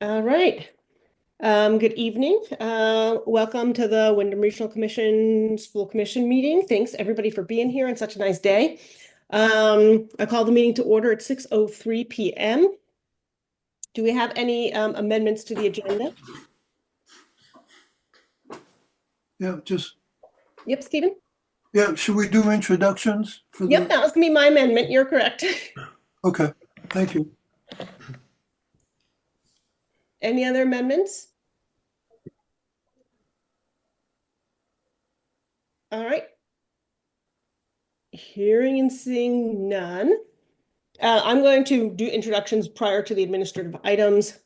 All right. Good evening. Welcome to the Wyndham Regional Commission School Commission meeting. Thanks everybody for being here on such a nice day. I call the meeting to order at 6:03 p.m. Do we have any amendments to the agenda? Yeah, Yep, Stephen? should we do introductions for Yep, that was gonna be my amendment. You're correct. Okay, thank you. Any other amendments? All right. Hearing and seeing none. I'm going to do introductions prior to the administrative items.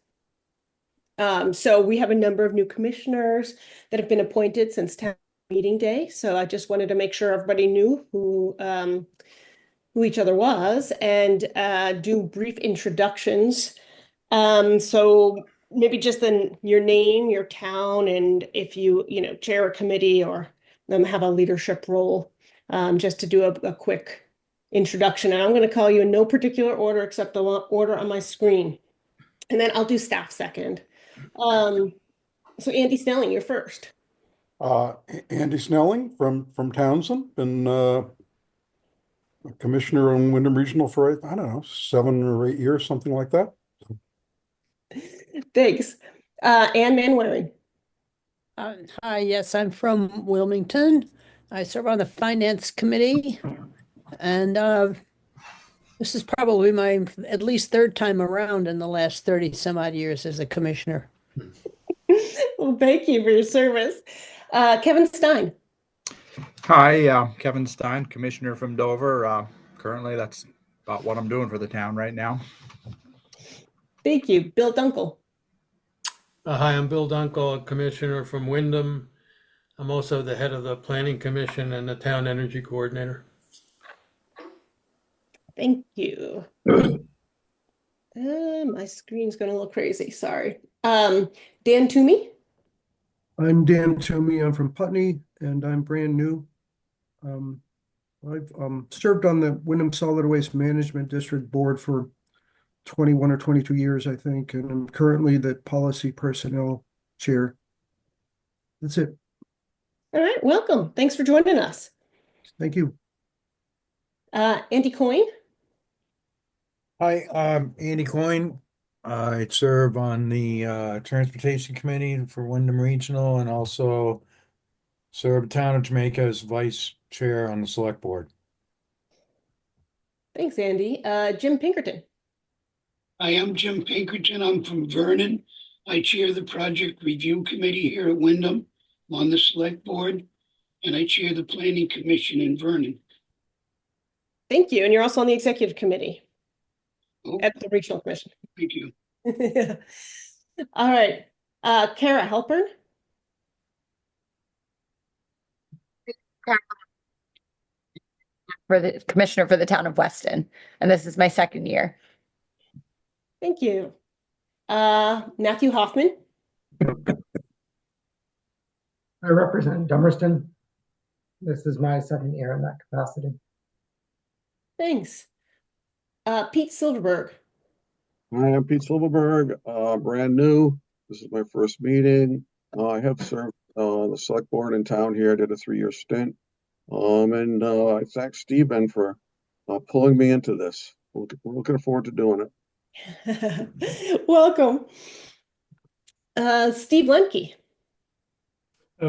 So we have a number of new commissioners that have been appointed since town meeting day. So I just wanted to make sure everybody knew who each other was and do brief introductions. So maybe just then your name, your town, and if you chair a committee or have a leadership role, just to do a quick introduction. And I'm going to call you in no particular order except the order on my screen. And then I'll do staff second. So Andy Snelling, you're first. Uh, Andy Snelling from Townsend, been a commissioner on Wyndham Regional for, I don't know, 7 or 8 years, something like that. Thanks. Ann Manwaring. Hi, yes, I'm from Wilmington. I serve on the Finance Committee, and this is probably my at least third time around in the last 30 some odd years as a commissioner. Well, thank you for your service. Kevin Stein. Hi, Kevin Stein, Commissioner from Dover. Currently, that's about what I'm doing for the town right now. Thank you. Bill Dunkel. Hi, I'm Bill Dunkel, a commissioner from Wyndham. I'm also the head of the Planning Commission and the Town Energy Coordinator. Thank you. My screen's going a little crazy. Sorry. Dan Toomey. I'm Dan Toomey, I'm from Putney, and I'm brand new. I've served on the Wyndham Solid Waste Management District Board for 21 or 22 years, I think, and I'm currently the Policy Personnel Chair. That's it. All right. Welcome. Thanks for joining us. Thank you. Andy Coyne. Hi, Andy Coyne. I serve on the Transportation Committee for Wyndham Regional and also serve Town of Jamaica as Vice Chair on the Select Board. Thanks, Andy. Jim Pinkerton. I am Jim Pinkerton. I'm from Vernon. I chair the Project Review Committee here at Wyndham. I'm on the Select Board, and I chair the Planning Commission in Vernon. Thank you. And you're also on the Executive Committee Oh, at the Regional Commission. thank you. All right. Kara Halpern. For the commissioner for the town of Weston, and this is my second year. Thank you. Matthew Hoffman. I represent Dummerston. This is my second year in that capacity. Thanks. Pete Silverberg. Hi, I'm Pete Silverberg, brand new. This is my first meeting. I have served on the select board in town here. I did a 3-year stint. And I thank Stephen for pulling me into this. We're looking forward to doing it. Welcome. Steve Lemke.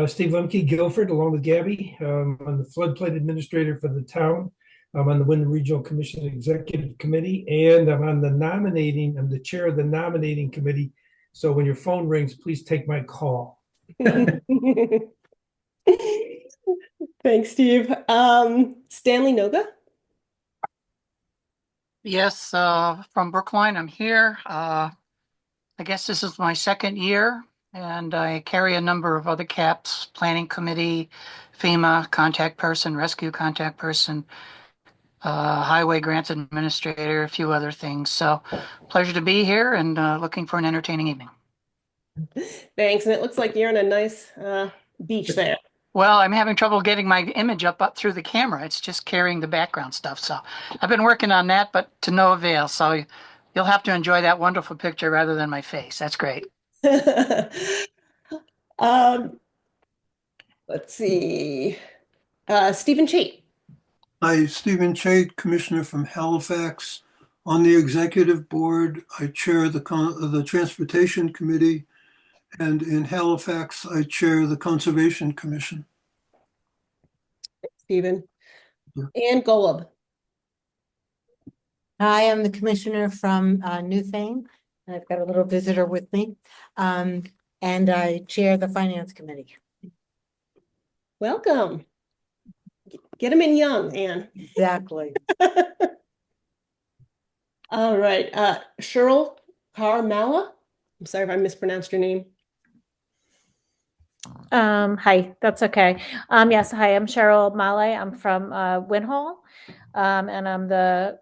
Steve Lemke, Guilford, along with Gabby. I'm the floodplain administrator for the town. I'm on the Wyndham Regional Commission Executive Committee, and I'm the chair of the nominating committee. So when your phone rings, please take my call. Thanks, Steve. Stanley Noga. Yes, from Brookline, I'm here. I guess this is my second year, and I carry a number of other caps: Planning Committee, FEMA contact person, Rescue contact person, Highway Grants Administrator, a few other things. So pleasure to be here and looking for an entertaining evening. Thanks. And it looks like you're on a nice beach there. Well, I'm having trouble getting my image up through the camera. It's just carrying the background stuff. So I've been working on that, but to no avail. So You'll have to enjoy that wonderful picture rather than my face. That's great. Um, let's see. Stephen Chait. Hi, Stephen Chait, Commissioner from Halifax. On the executive board, I chair the Transportation Committee, and in Halifax, I chair the Conservation Commission. Stephen. Yeah. Ann Golub. Hi, I'm the commissioner from Newfane. I've got a little visitor with me. And I chair the Finance Committee. Welcome. Get them in young, Ann. Exactly. All right. Cheryl Carmala. I'm sorry if I mispronounced your name. Hi, that's okay. Yes, hi, I'm Cheryl Male. I'm from Winhall, and I'm the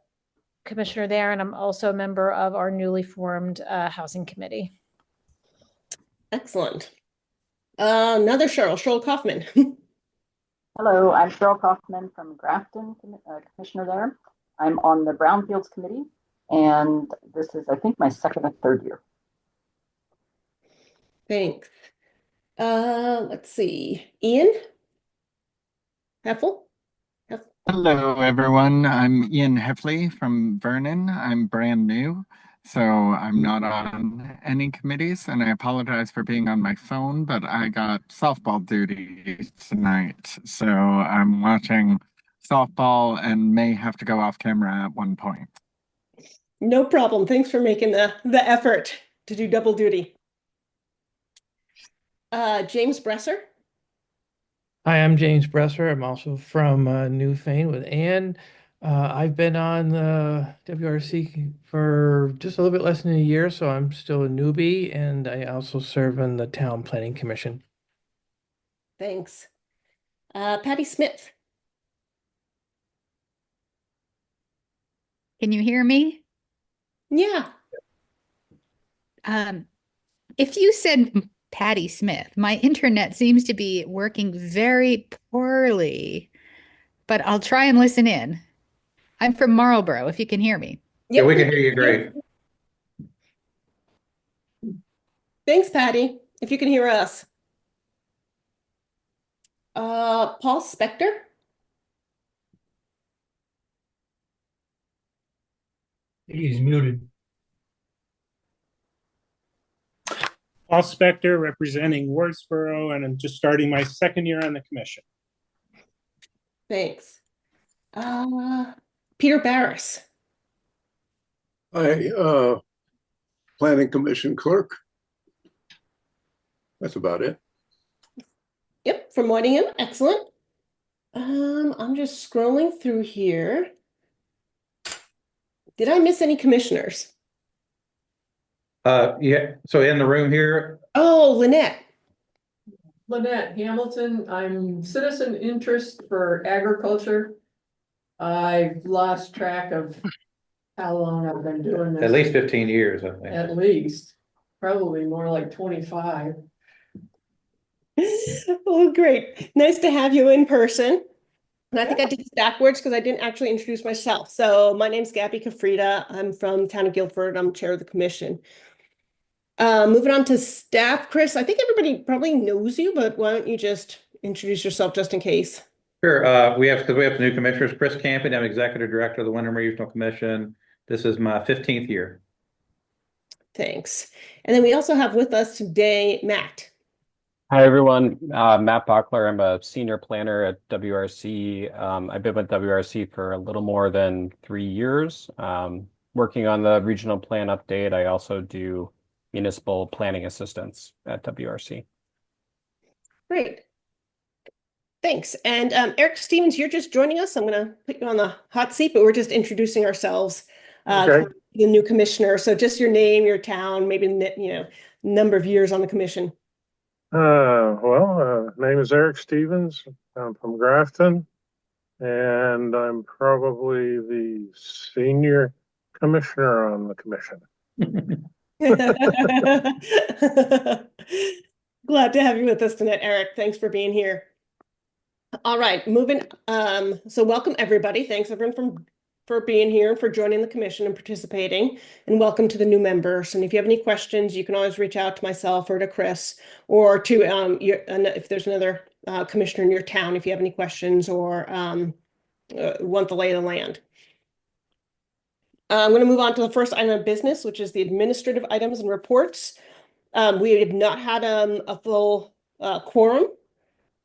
commissioner there, and I'm also a member of our newly formed housing committee. Excellent. Another Cheryl Kaufman. Hello, I'm Cheryl Kaufman from Grafton, commissioner there. I'm on the Brownfields Committee, and this is, I think, my second or third year. Thanks. Let's see. Ian Heffel. Hello, everyone. I'm Ian Heffley from Vernon. I'm brand new, so I'm not on any committees, and I apologize for being on my phone, but I got softball duty tonight, so I'm watching softball and may have to go off camera at one point. No problem. Thanks for making the effort to do double duty. James Bresser. Hi, I'm James Bresser. I'm also from Newfane with Ann. I've been on the WRC for just a little bit less than a year, so I'm still a newbie, and I also serve on the Town Planning Commission. Thanks. Patty Smith. Can you hear me? Yeah. If you said Patty Smith, my internet seems to be working very poorly, but I'll try and listen in. I'm from Marlborough, if you can hear me. Yeah, we can hear you great. Thanks, Patty. If you can hear us. Paul Spector. He's muted. Paul Spector, representing Wardsboro, and I'm just starting my second year on the commission. Thanks. Peter Barris. Hi, Planning Commission clerk. That's about it. Yep, from Whitingham. Excellent. I'm just scrolling through here. Did I miss any commissioners? Yeah, so in the room here. Oh, Lynette. Lynette Hamilton, I'm citizen interest for agriculture. I've lost track of how long I've been doing this. At least 15 years, I think. At least, probably more like 25. Oh, great. Nice to have you in person. And I think I did this backwards because I didn't actually introduce myself. So my name's Gabby Kafrida. I'm from Town of Guilford. I'm chair of the commission. Moving on to staff, Chris, I think everybody probably knows you, but why don't you just introduce yourself just in case? Sure. We have new commissioners. Chris Campion, I'm executive director of the Windham Regional Commission. This is my 15th year. Thanks. And then we also have with us today, Matt. Hi, everyone. Matt Bachler. I'm a senior planner at WRC. I've been with WRC for a little more than 3 years, working on the regional plan update. I also do municipal planning assistance at WRC. Great. Thanks. And Eric Stevens, you're just joining us. I'm going to put you on the hot seat, but we're just introducing ourselves. Okay. The new commissioner. So just your name, your town, maybe, number of years on the commission. Name is Eric Stevens. I'm from Grafton, and I'm probably the senior commissioner on the commission. Glad to have you with us tonight, Eric. Thanks for being here. All right, moving. So welcome everybody. Thanks everyone for being here and for joining the commission and participating, and welcome to the new members. And if you have any questions, you can always reach out to myself or to Chris or to if there's another commissioner in your town, if you have any questions or want the lay of the land. I'm going to move on to the first item of business, which is the administrative items and reports. We have not had a full quorum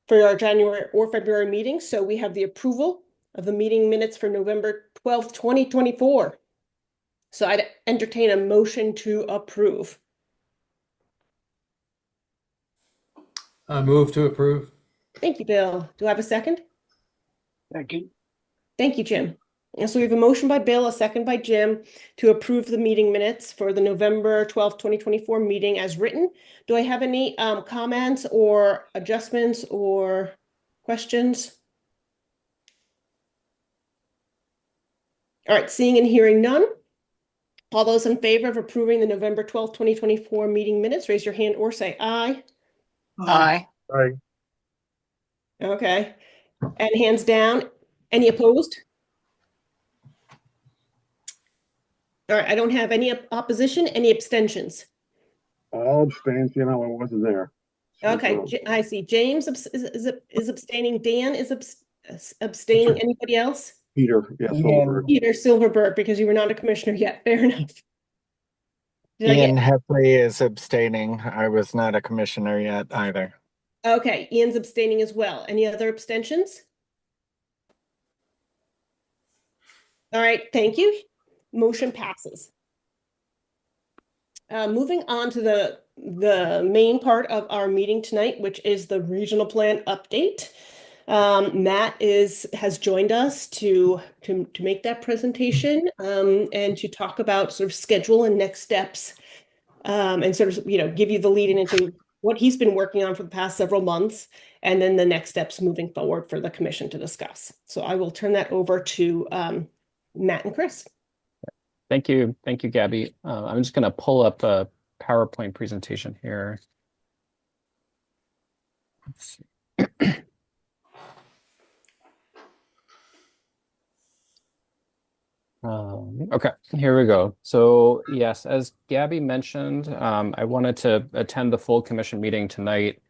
for our January or February meetings, so we have the approval of the meeting minutes for November 12th, 2024. So I'd entertain a motion to approve. I move to approve. Thank you, Bill. Do I have a second? Second. Thank you, Jim. And so we have a motion by Bill, a second by Jim to approve the meeting minutes for the November 12th, 2024 meeting as written. Do I have any comments or adjustments or questions? All right, seeing and hearing none. All those in favor of approving the November 12th, 2024 meeting minutes, raise your hand or say aye. Aye. Aye. Okay. And hands down. Any opposed? All right, I don't have any opposition, any abstentions. All abstains, I wasn't there. Okay, I see. James is abstaining. Dan is abstaining. Anybody else? Peter, yes. Silverberg. Peter Silverberg, because you were not a commissioner yet. Fair enough. Ian Heffley is abstaining. I was not a commissioner yet either. Okay, Ian's abstaining as well. Any other abstentions? All right, thank you. Motion passes. Moving on to the main part of our meeting tonight, which is the regional plan update. Matt has joined us to make that presentation and to talk about sort of schedule and next steps, and sort of give you the lead into what he's been working on for the past several months, and then the next steps moving forward for the commission to discuss. So I will turn that over to Matt and Chris. Thank you, Gabby. I'm just going to pull up a PowerPoint presentation here. Let's see. Okay, here we go. So yes, as Gabby mentioned, I wanted to attend the full commission meeting tonight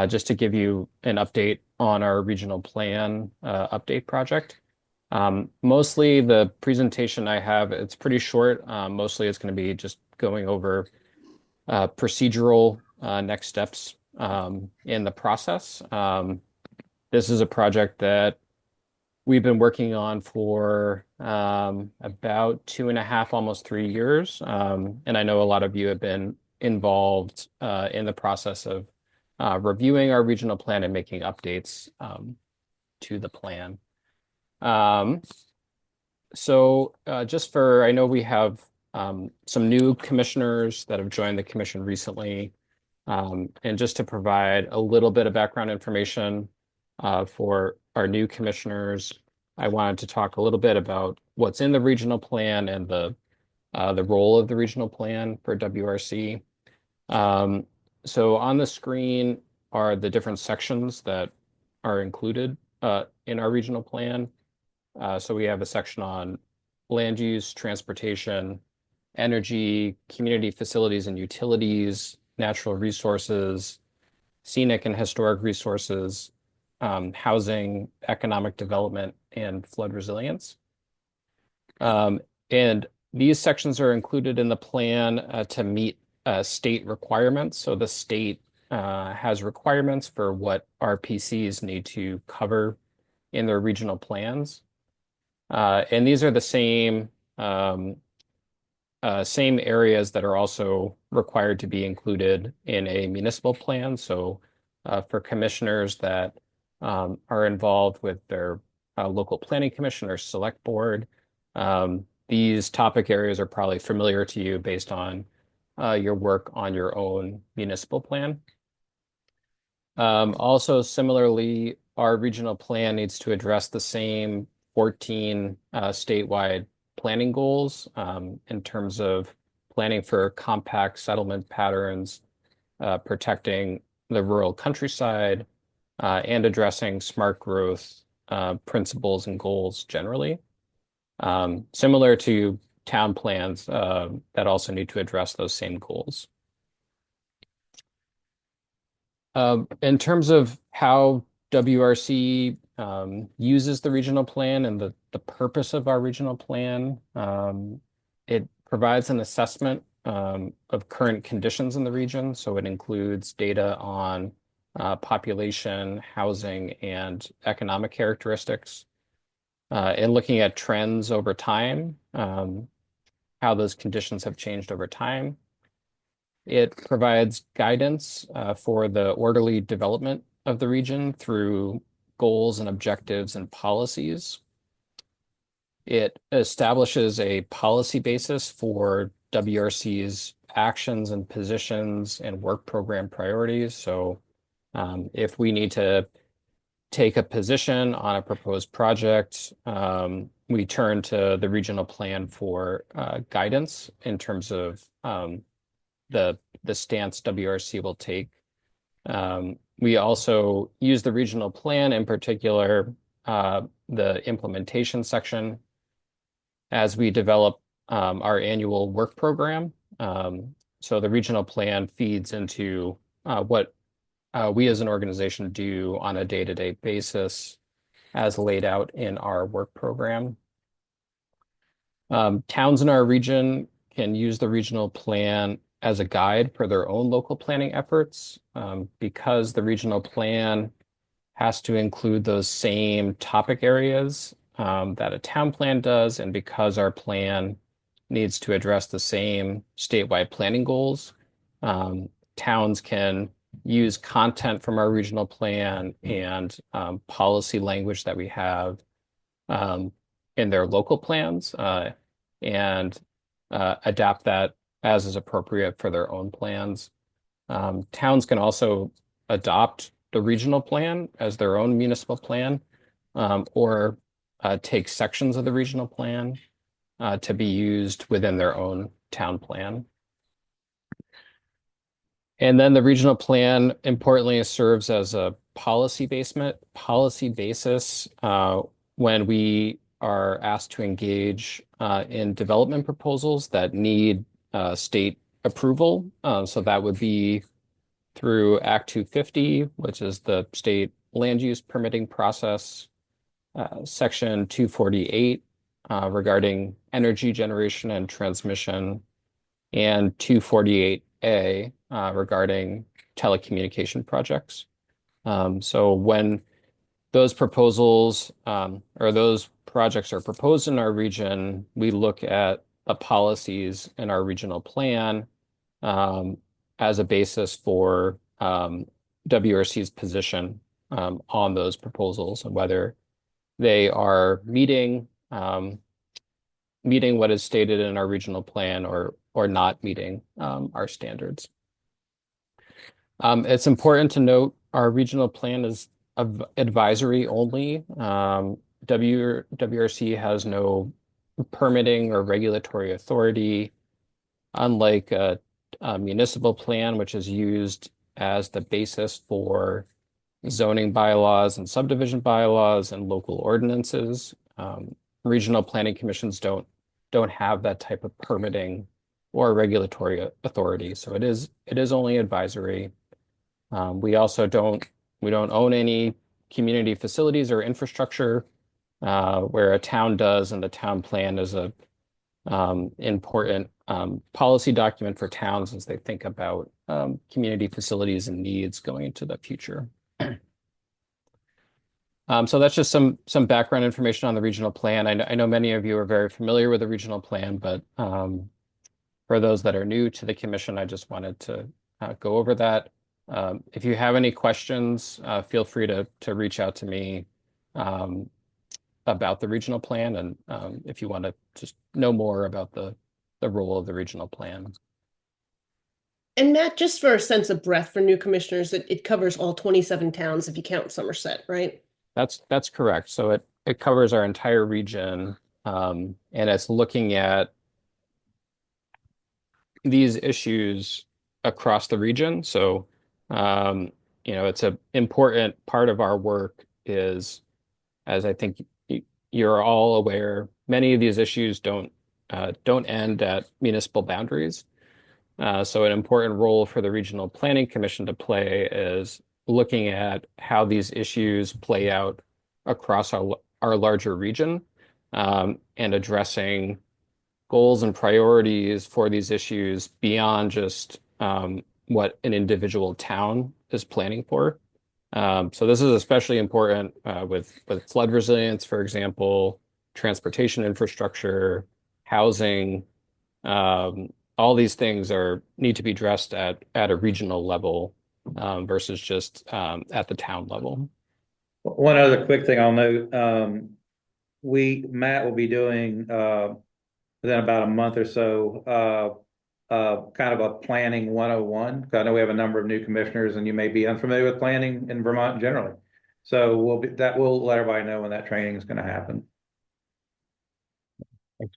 just to give you an update on our regional plan update project. Mostly the presentation I have, it's pretty short. Mostly it's going to be just going over procedural next steps in the process. This is a project that we've been working on for about 2.5, almost 3 years. And I know a lot of you have been involved in the process of reviewing our regional plan and making updates to the plan. I know we have some new commissioners that have joined the commission recently. And just to provide a little bit of background information for our new commissioners, I wanted to talk a little bit about what's in the regional plan and the role of the regional plan for WRC. So on the screen are the different sections that are included in our regional plan. So we have a section on land use, transportation, energy, community facilities and utilities, natural resources, scenic and historic resources, housing, economic development, and flood resilience. And these sections are included in the plan to meet state requirements. So the state has requirements for what RPCs need to cover in their regional plans. And these are the same areas that are also required to be included in a municipal plan. So for commissioners that are involved with their local planning commission or select board, these topic areas are probably familiar to you based on your work on your own municipal plan. Also, similarly, our regional plan needs to address the same 14 statewide planning goals in terms of planning for compact settlement patterns, protecting the rural countryside, and addressing smart growth principles and goals generally. similar to town plans that also need to address those same goals. In terms of how WRC uses the regional plan and the purpose of our regional plan, it provides an assessment of current conditions in the region. So it includes data on population, housing, and economic characteristics. And looking at trends over time, how those conditions have changed over time. It provides guidance for the orderly development of the region through goals and objectives and policies. It establishes a policy basis for WRC's actions and positions and work program priorities. So if we need to take a position on a proposed project, we turn to the regional plan for guidance in terms of the stance WRC will take. We also use the regional plan, in particular, the implementation section, as we develop our annual work program. So the regional plan feeds into what we as an organization do on a day-to-day basis as laid out in our work program. Towns in our region can use the regional plan as a guide for their own local planning efforts, because the regional plan has to include those same topic areas that a town plan does, and because our plan needs to address the same statewide planning goals, towns can use content from our regional plan and policy language that we have in their local plans and adapt that as is appropriate for their own plans. Towns can also adopt the regional plan as their own municipal plan, or take sections of the regional plan to be used within their own town plan. And then the regional plan, importantly, serves as a policy basis when we are asked to engage in development proposals that need state approval. So that would be through Act 250, which is the state land use permitting process, Section 248 regarding energy generation and transmission, and 248A regarding telecommunication projects. So when those proposals or those projects are proposed in our region, we look at the policies in our regional plan as a basis for WRC's position on those proposals and whether they are meeting what is stated in our regional plan or not meeting our standards. It's important to note our regional plan is advisory only. WRC has no permitting or regulatory authority, unlike a municipal plan, which is used as the basis for zoning bylaws and subdivision bylaws and local ordinances. Regional planning commissions don't have that type of permitting or regulatory authority, so it is only advisory. We also don't own any community facilities or infrastructure, where a town does, and the town plan is a important policy document for towns as they think about community facilities and needs going into the future. So that's just some background information on the regional plan. I know many of you are very familiar with the regional plan, but for those that are new to the commission, I just wanted to go over that. If you have any questions, feel free to reach out to me about the regional plan, and if you want to just know more about the role of the regional plan. And Matt, just for a sense of breadth for new commissioners, it covers all 27 towns if you count Somerset, right? That's correct. So it covers our entire region, and it's looking at these issues across the region. So it's an important part of our work is, as I think you're all aware, many of these issues don't end at municipal boundaries. So an important role for the Regional Planning Commission to play is looking at how these issues play out across our larger region, and addressing goals and priorities for these issues beyond just what an individual town is planning for. So this is especially important with flood resilience, for example, transportation infrastructure, housing. All these things need to be addressed at a regional level versus just at the town level. One other quick thing I'll note, Matt will be doing within about a month or so kind of a planning 101, because I know we have a number of new commissioners and you may be unfamiliar with planning in Vermont generally. So we'll let everybody know when that training is going to happen. Thanks.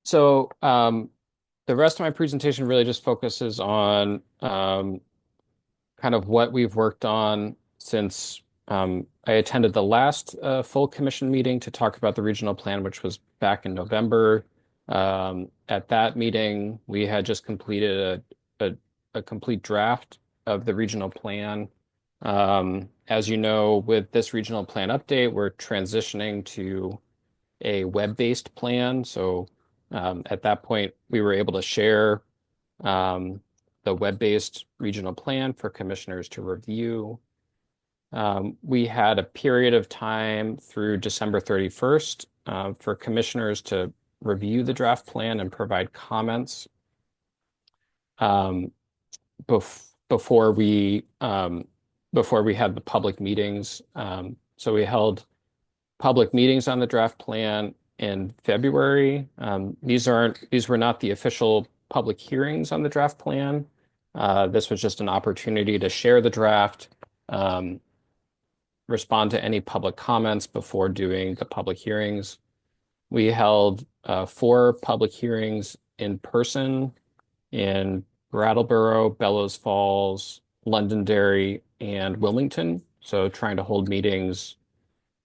So the rest of my presentation really just focuses on kind of what we've worked on since I attended the last full commission meeting to talk about the regional plan, which was back in November. At that meeting, we had just completed a complete draft of the regional plan. As you know, with this regional plan update, we're transitioning to a web-based plan. So at that point, we were able to share the web-based regional plan for commissioners to review. We had a period of time through December 31st for commissioners to review the draft plan and provide comments before we had the public meetings. So we held public meetings on the draft plan in February. These were not the official public hearings on the draft plan. This was just an opportunity to share the draft, respond to any public comments before doing the public hearings. We held 4 public hearings in person in Brattleboro, Bellows Falls, Londonderry, and Wilmington. So trying to hold meetings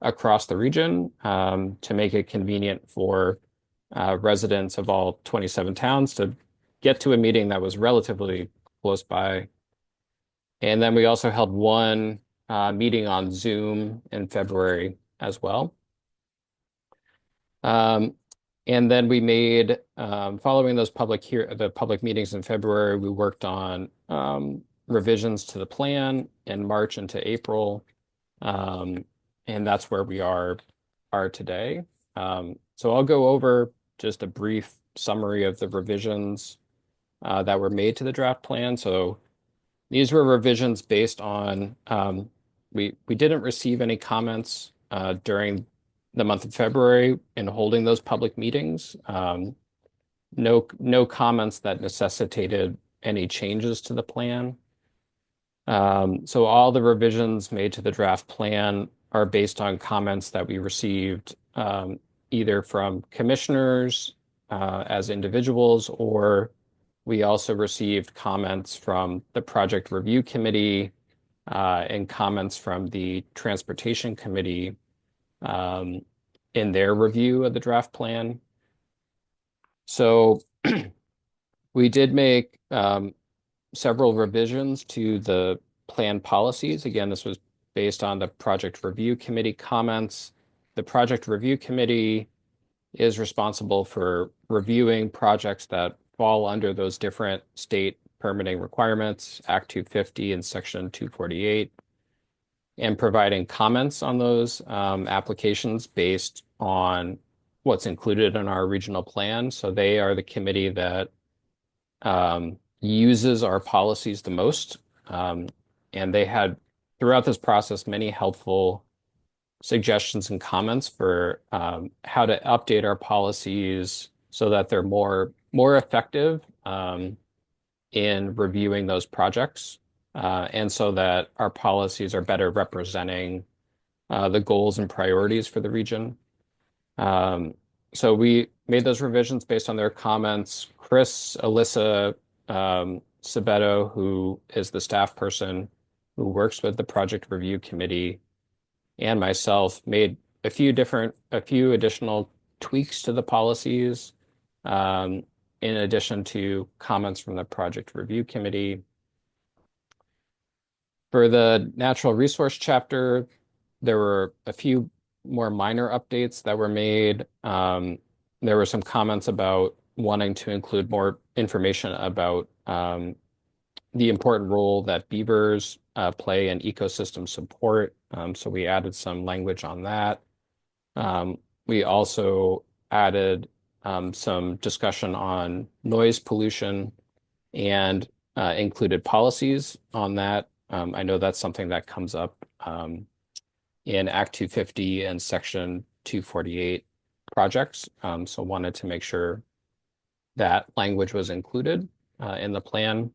across the region to make it convenient for residents of all 27 towns to get to a meeting that was relatively close by. And then we also held one meeting on Zoom in February as well. And then we made, following those the public meetings in February, we worked on revisions to the plan in March into April. And that's where we are today. So I'll go over just a brief summary of the revisions that were made to the draft plan. So these were revisions based on, we didn't receive any comments during the month of February in holding those public meetings. No comments that necessitated any changes to the plan. So all the revisions made to the draft plan are based on comments that we received either from commissioners as individuals, or we also received comments from the Project Review Committee and comments from the Transportation Committee in their review of the draft plan. So we did make several revisions to the plan policies. Again, this was based on the Project Review Committee comments. The Project Review Committee is responsible for reviewing projects that fall under those different state permitting requirements, Act 250 and Section 248, and providing comments on those applications based on what's included in our regional plan. So they are the committee that uses our policies the most. And they had, throughout this process, many helpful suggestions and comments for how to update our policies so that they're more effective in reviewing those projects, and so that our policies are better representing the goals and priorities for the region. So we made those revisions based on their comments. Chris, Alyssa, Sabeto, who is the staff person who works with the Project Review Committee, and myself made a few additional tweaks to the policies, in addition to comments from the project review committee. For the natural resource chapter, there were a few more minor updates that were made. There were some comments about wanting to include more information about the important role that beavers play in ecosystem support. So we added some language on that. We also added some discussion on noise pollution and included policies on that. I know that's something that comes up in Act 250 and Section 248 projects. So wanted to make sure that language was included in the plan.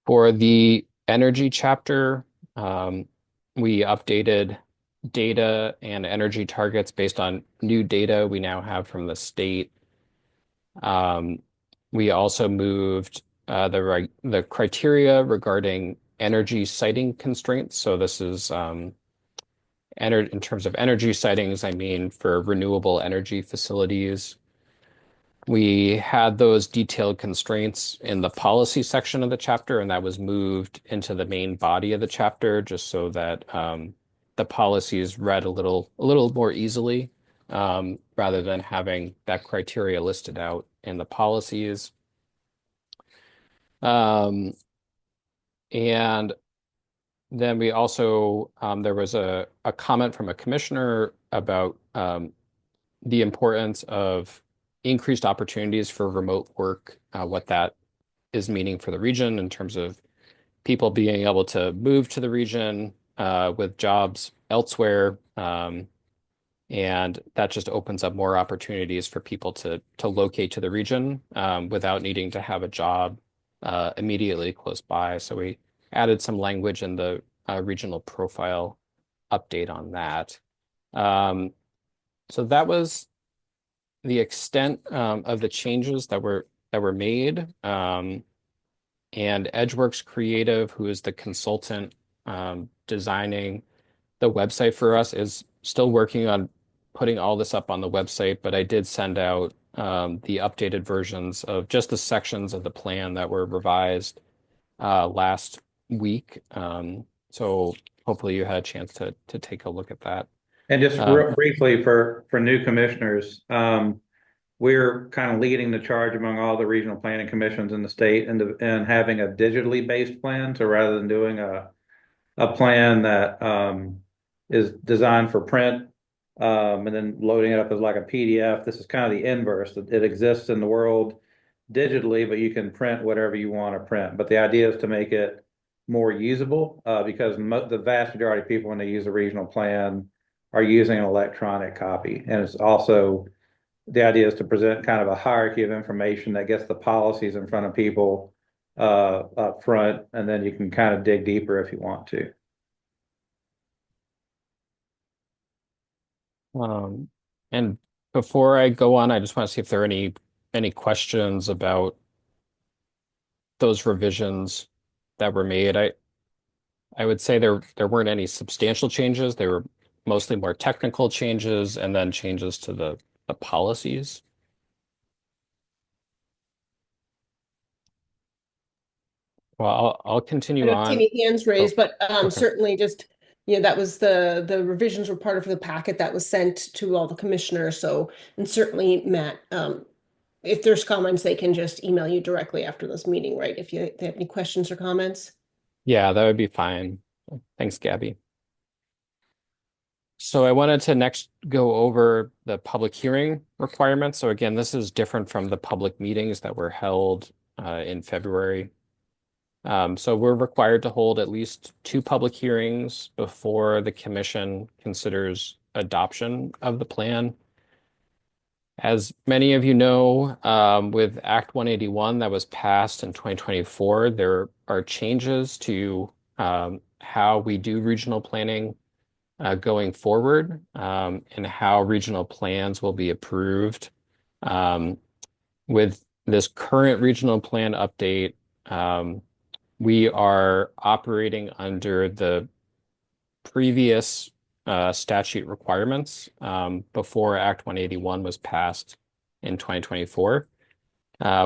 For the energy chapter, we updated data and energy targets based on new data we now have from the state. We also moved the criteria regarding energy siting constraints. So this is in terms of energy sightings, I mean for renewable energy facilities. We had those detailed constraints in the policy section of the chapter, and that was moved into the main body of the chapter just so that the policies read a little more easily, rather than having that criteria listed out in the policies. And then we also, there was a comment from a commissioner about the importance of increased opportunities for remote work, what that is meaning for the region in terms of people being able to move to the region with jobs elsewhere. And that just opens up more opportunities for people to locate to the region without needing to have a job immediately close by. So we added some language in the regional profile update on that. So that was the extent of the changes that were made. And Edgeworks Creative, who is the consultant designing the website for us, is still working on putting all this up on the website, but I did send out the updated versions of just the sections of the plan that were revised last week. So hopefully you had a chance to take a look at that. And just real briefly for new commissioners, we're kind of leading the charge among all the regional planning commissions in the state and having a digitally based plan. So rather than doing a plan that is designed for print and then loading it up as like a PDF, this is kind of the inverse. It exists in the world digitally, but you can print whatever you want to print. But the idea is to make it more usable because the vast majority of people, when they use a regional plan, are using an electronic copy. And it's also, the idea is to present kind of a hierarchy of information that gets the policies in front of people up front, and then you can kind of dig deeper if you want to. And before I go on, I just want to see if there are any questions about those revisions that were made. I would say there weren't any substantial changes. They were mostly more technical changes and then changes to the policies. Well, I'll continue I don't on. see any hands raised, but okay. certainly just, that was the revisions were part of the packet that was sent to all the commissioners. So, and certainly Matt, if there's comments, they can just email you directly after this meeting, right? If they have any questions or comments. Yeah, that would be fine. Thanks, Gabby. So I wanted to next go over the public hearing requirements. So again, this is different from the public meetings that were held in February. So we're required to hold at least 2 public hearings before the commission considers adoption of the plan. As many of you know, with Act 181 that was passed in 2024, there are changes to how we do regional planning going forward, and how regional plans will be approved. With this current regional plan update, we are operating under the previous statute requirements before Act 181 was passed in 2024.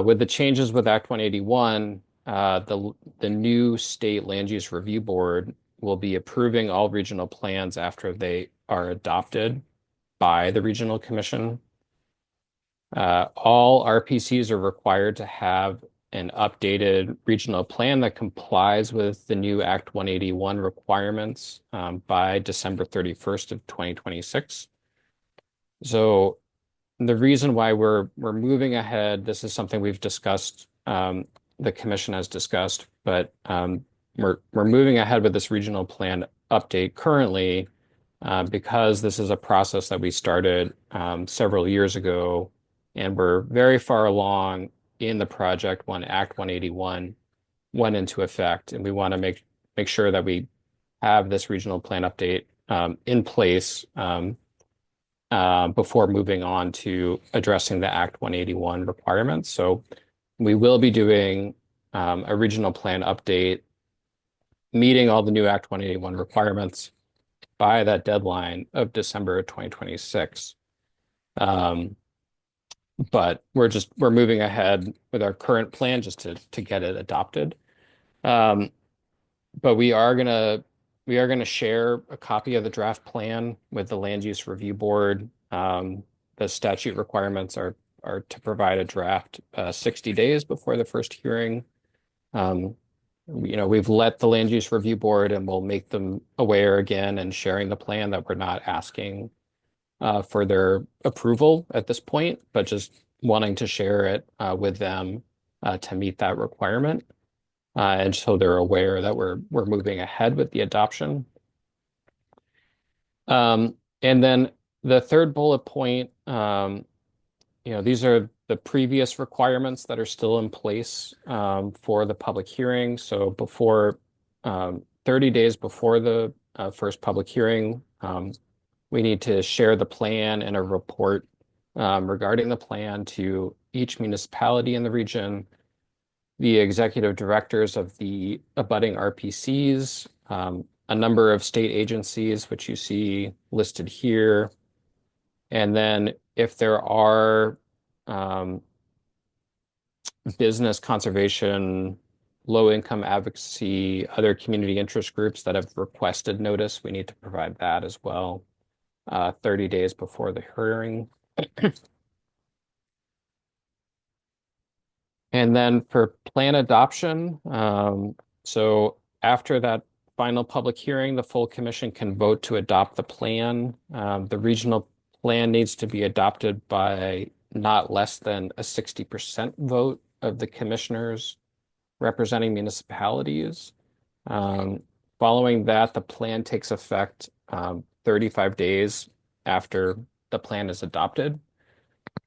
With the changes with Act 181, the new state land use review board will be approving all regional plans after they are adopted by the regional commission. All RPCs are required to have an updated regional plan that complies with the new Act 181 requirements by December 31st of 2026. So the reason why we're moving ahead, this is something we've discussed, the commission has discussed, but we're moving ahead with this regional plan update currently because this is a process that we started several years ago, and we're very far along in the project when Act 181 went into effect, and we want to make sure that we have this regional plan update in place before moving on to addressing the Act 181 requirements. So we will be doing a regional plan update, meeting all the new Act 181 requirements by that deadline of December 2026. But we're moving ahead with our current plan just to get it adopted. But we are gonna share a copy of the draft plan with the Land Use Review Board. The statute requirements are to provide a draft 60 days before the first hearing. We've let the Land Use Review Board, and we'll make them aware again and sharing the plan that we're not asking for their approval at this point, but just wanting to share it with them to meet that requirement. And so they're aware that we're moving ahead with the adoption. And then the third bullet point, these are the previous requirements that are still in place for the public hearing. So before 30 days before the first public hearing, we need to share the plan and a report regarding the plan to each municipality in the region, the executive directors of the abutting RPCs, a number of state agencies, which you see listed here. And then if there are business conservation, low-income advocacy, other community interest groups that have requested notice, we need to provide that as well, 30 days before the hearing. And then for plan adoption, so after that final public hearing, the full commission can vote to adopt the plan. The regional plan needs to be adopted by not less than a 60% vote of the commissioners representing municipalities. Following that, the plan takes effect 35 days after the plan is adopted,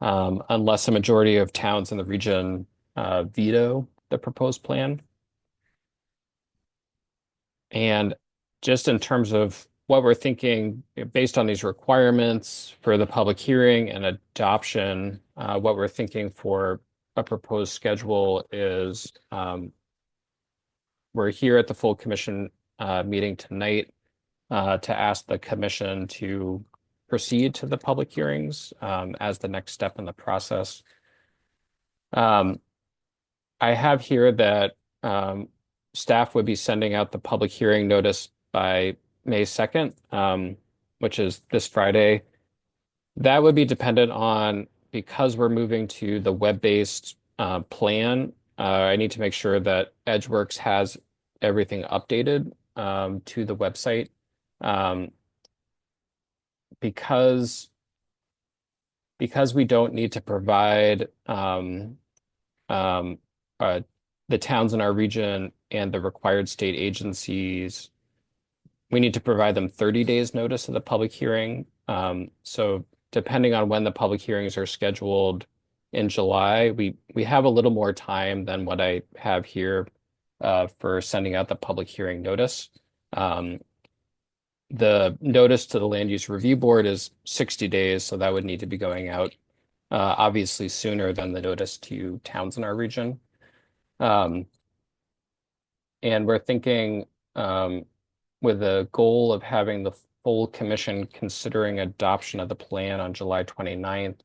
unless a majority of towns in the region veto the proposed plan. And just in terms of what we're thinking, based on these requirements for the public hearing and adoption, what we're thinking for a proposed schedule is we're here at the full commission meeting tonight to ask the commission to proceed to the public hearings as the next step in the process. I have here that staff would be sending out the public hearing notice by May 2nd, which is this Friday. That would be dependent on, because we're moving to the web-based plan, I need to make sure that Edgeworks has everything updated to the website. Because we don't need to provide the towns in our region and the required state agencies, we need to provide them 30 days notice of the public hearing. So depending on when the public hearings are scheduled in July, we have a little more time than what I have here for sending out the public hearing notice. The notice to the Land Use Review Board is 60 days, so that would need to be going out obviously sooner than the notice to towns in our region. And we're thinking with the goal of having full commission considering adoption of the plan on July 29th,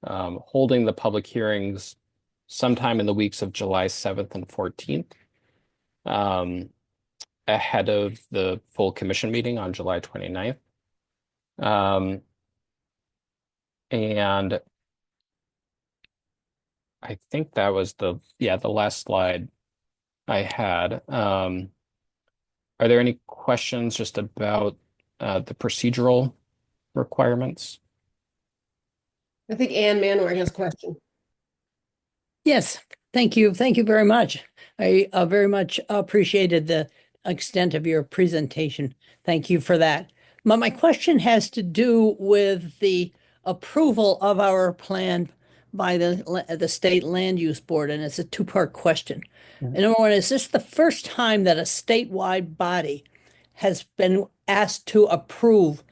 holding the public hearings sometime in the weeks of July 7th and 14th, ahead of the full commission meeting on July 29th. And I think that was the last slide I had. Are there any questions just about the procedural requirements? I think Ann Manward has a question. Yes, thank you. Thank you very much. I very much appreciated the extent of your presentation. Thank you for that. My question has to do with the approval of our plan by the State Land Use Board, and it's a two-part question. And number one, is this the first time that a statewide body has been asked to approve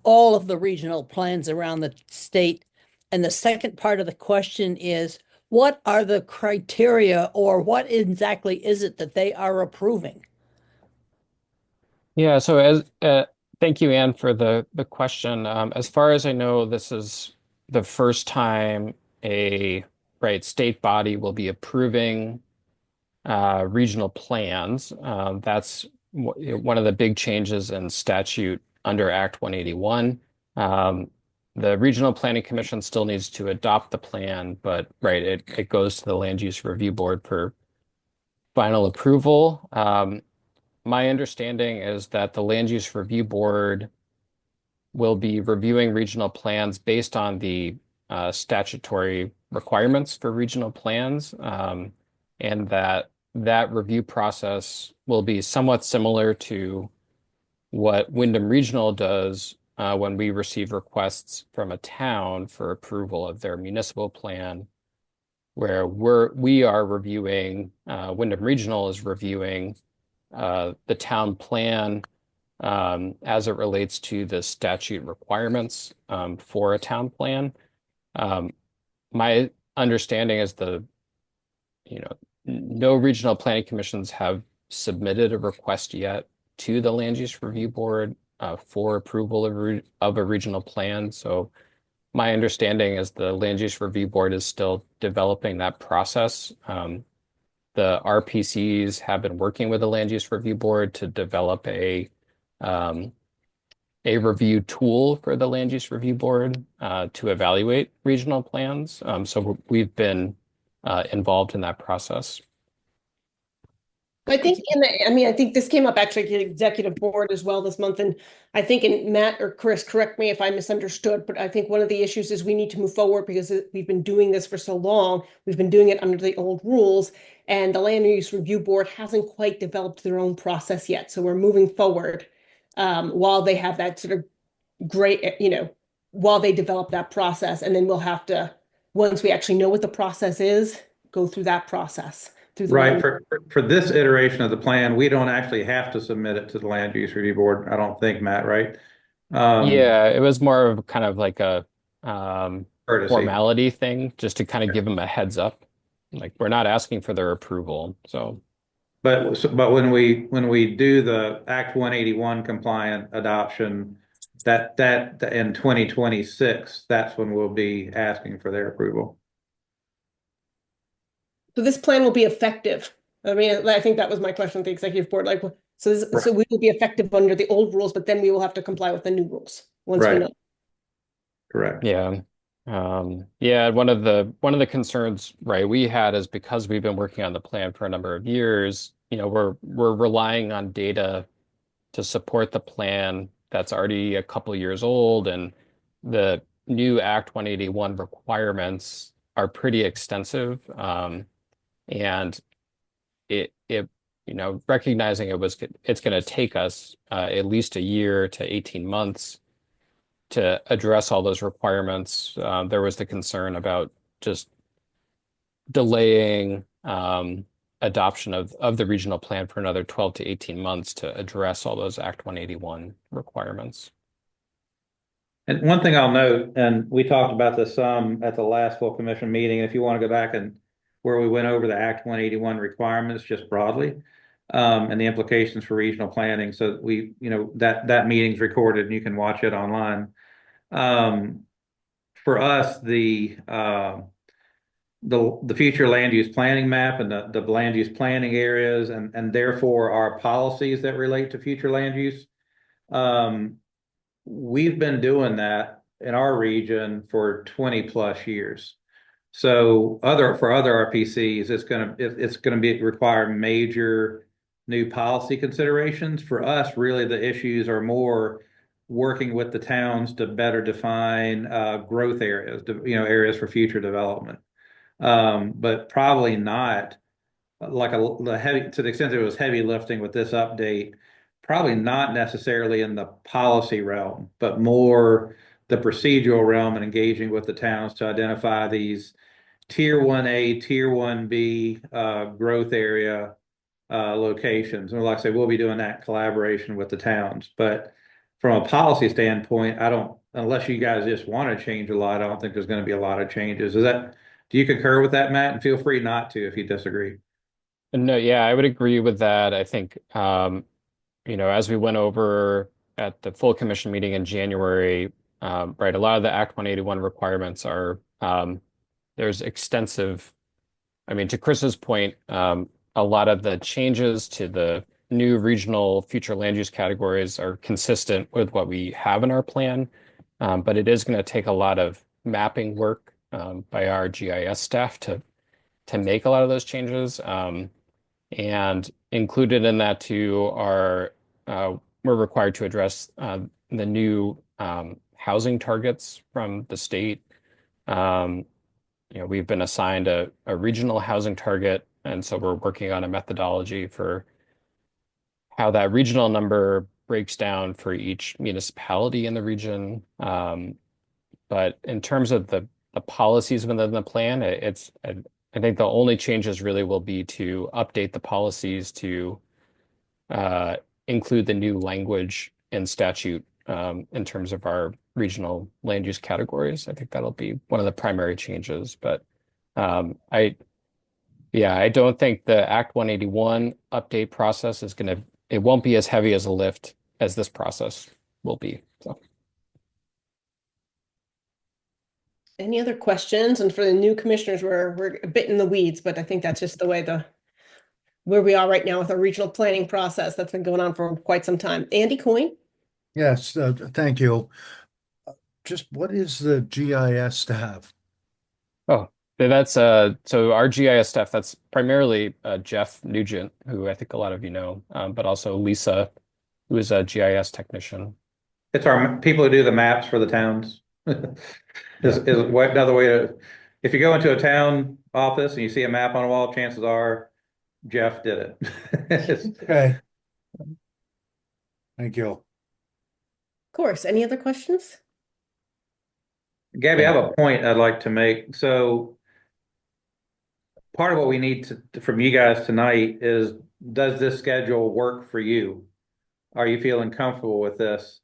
all of the regional plans around the state? And the second part of the question is, what are the criteria, or what exactly is it that they are approving? Yeah, so thank you, Anne, for the question. As far as I know, this is the first time a state body will be approving regional plans. That's one of the big changes in statute under Act 181. The Regional Planning Commission still needs to adopt the plan, but it goes to the Land Use Review Board for final approval. My understanding is that the Land Use Review Board will be reviewing regional plans based on the statutory requirements for regional plans, and that review process will be somewhat similar to what Wyndham Regional does when we receive requests from a town for approval of their municipal plan, where we are reviewing, Wyndham Regional is reviewing the town plan as it relates to the statute requirements for a town plan. My understanding is no regional planning commissions have submitted a request yet to the Land Use Review Board for approval of a regional plan. So my understanding is the Land Use Review Board is still developing that process. The RPCs have been working with the Land Use Review Board to develop a review tool for the Land Use Review Board to evaluate regional plans. So we've been involved in that process. I think I think this came up actually at the executive board as well this month, and I think, and Matt or Chris, correct me if I misunderstood, but I think one of the issues is we need to move forward because we've been doing this for so long. We've been doing it under the old rules, and the Land Use Review Board hasn't quite developed their own process yet. So we're moving forward while they have that sort of great, while they develop that process, and then we'll have to, once we actually know what the process is, go through that process. Right. For this iteration of the plan, we don't actually have to submit it to the Land Use Review Board, I don't think, Matt, right? Yeah, it was more of kind of like a Courtesy. formality thing, just to kind of give them a heads up. Like, we're not asking for their approval, so. But when we do the Act 181 compliant adoption, that in 2026, that's when we'll be asking for their approval. So this plan will be effective. I mean, I think that was my question at the executive board. Like, so we will be effective under the old rules, but then we will have to comply with the new rules once we know. Correct. Yeah. One of the concerns, we had is because we've been working on the plan for a number of years, we're relying on data to support the plan that's already a couple years old, and the new Act 181 requirements are pretty extensive. And recognizing it's going to take us at least a year to 18 months to address all those requirements. There was the concern about just delaying adoption of the regional plan for another 12 to 18 months to address all those Act 181 requirements. And one thing I'll note, and we talked about this some at the last full commission meeting, if you want to go back and where we went over the Act 181 requirements just broadly, and the implications for regional planning. So we, that meeting's recorded and you can watch it online. For us, the future land use planning map and the land use planning areas and therefore our policies that relate to future land use. We've been doing that in our region for 20 plus years. So for other RPCs, it's gonna be require major new policy considerations. For us, really the issues are more working with the towns to better define growth areas, areas for future development. But probably not like the heavy, to the extent that it was heavy lifting with this update, probably not necessarily in the policy realm, but more the procedural realm and engaging with the towns to identify these tier 1A, tier 1B growth area locations. And like I say, we'll be doing that in collaboration with the towns. But from a policy standpoint, unless you guys just want to change a lot, I don't think there's going to be a lot of changes. Do you concur with that, Matt? And feel free not to if you disagree. No, yeah, I would agree with that. I think, as we went over at the full commission meeting in January, right, a lot of the Act 181 requirements are, there's extensive, to Chris's point, a lot of the changes to the new regional future land use categories are consistent with what we have in our plan, but it is going to take a lot of mapping work by our GIS staff to make a lot of those changes. And included in that too are we're required to address the new housing targets from the state. We've been assigned a regional housing target, and so we're working on a methodology for how that regional number breaks down for each municipality in the region. But in terms of the policies within the plan, I think the only changes really will be to update the policies to include the new language in statute in terms of our regional land use categories. I think that'll be one of the primary changes. But I don't think the Act 181 update process it won't be as heavy as a lift as this process will be. So. Any other questions? And for the new commissioners, we're a bit in the weeds, but I think that's just the way where we are right now with our regional planning process that's been going on for quite some time. Andy Coyne? Yes, thank you. Just what is the GIS staff? Oh, that's so our GIS staff, that's primarily Jeff Nugent, who I think a lot of you know, but also Lisa, who is a GIS technician. It's our people who do the maps for the towns. Is another way to, if you go into a town office and you see a map on a wall, chances are Jeff did it. Okay. Thank you. Of course. Any other questions? Gabby, I have a point I'd like to make. So part of what we need from you guys tonight is, does this schedule work for you? Are you feeling comfortable with this?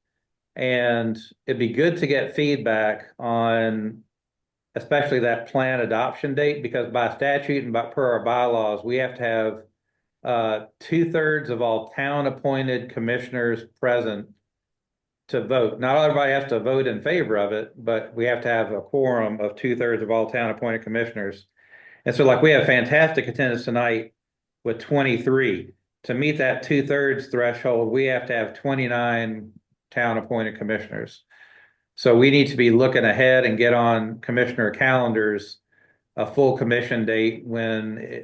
And it'd be good to get feedback on especially that plan adoption date, because by statute and per our bylaws, we have to have 2/3 of all town appointed commissioners present to vote. Not everybody has to vote in favor of it, but we have to have a quorum of 2/3 of all town appointed commissioners. And so we have fantastic attendance tonight with 23. To meet that 2/3 threshold, we have to have 29 town appointed commissioners. So we need to be looking ahead and get on commissioner calendars a full commission date when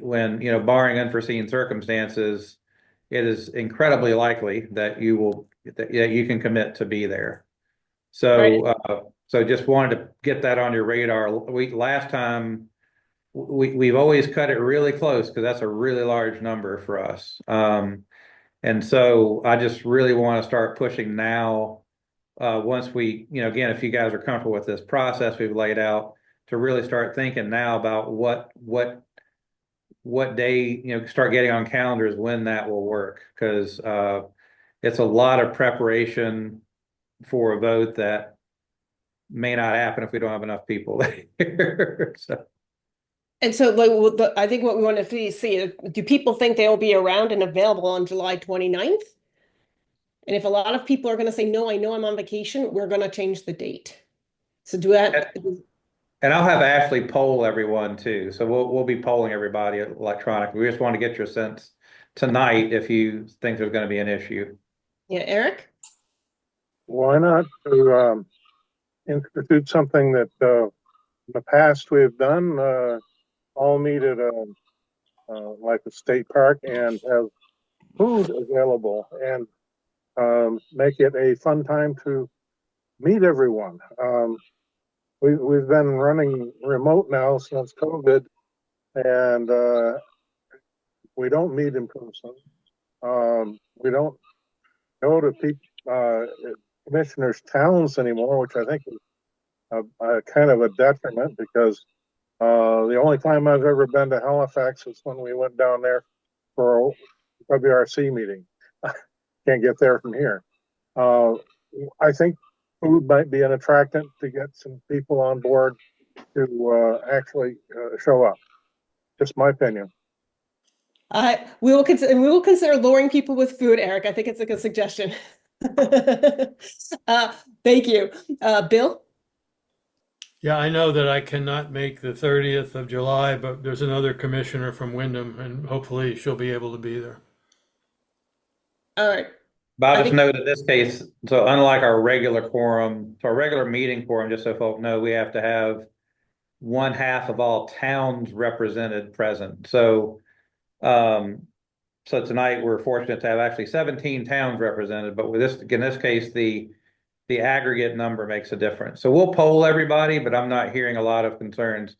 barring unforeseen circumstances, it is incredibly likely that you can commit to be there. So so just wanted to get that on your radar. Last time we've always cut it really close because that's a really large number for us. And so I just really want to start pushing now, once we, again, if you guys are comfortable with this process we've laid out, to really start thinking now about what day, start getting on calendars when that will work. Because it's a lot of preparation for a vote that may not happen if we don't have enough people there. So. And so I think what we want to see is, do people think they'll be around and available on July 29th? And if a lot of people are going to say, no, I know I'm on vacation, we're going to change the date. So do that. And I'll have Ashley poll everyone too. So we'll be polling everybody electronically. We just want to get your sense tonight if you think there's going to be an issue. Yeah, Eric? Why not to institute something that in the past we've done, all meet at like a state park and have food available and make it a fun time to meet everyone. We've been running remote now since COVID, and we don't meet in person. We don't go to commissioners' towns anymore, which I think is a kind of a detriment because the only time I've ever been to Halifax is when we went down there for a WRC meeting. Can't get there from here. I think food might be an attractant to get some people on board to actually show up. Just my opinion. We will consider luring people with food, Eric. I think it's a good suggestion. Thank you. Bill? Yeah, I know that I cannot make the 30th of July, but there's another commissioner from Wyndham, and hopefully she'll be able to be there. All right. But I'll just note in this case, so unlike our regular quorum, so our regular meeting quorum, just so folk know, we have to have 1/2 of all towns represented present. So tonight we're fortunate to have actually 17 towns represented, but with in this case, the aggregate number makes a difference. So we'll poll everybody, but I'm not hearing a lot of concerns.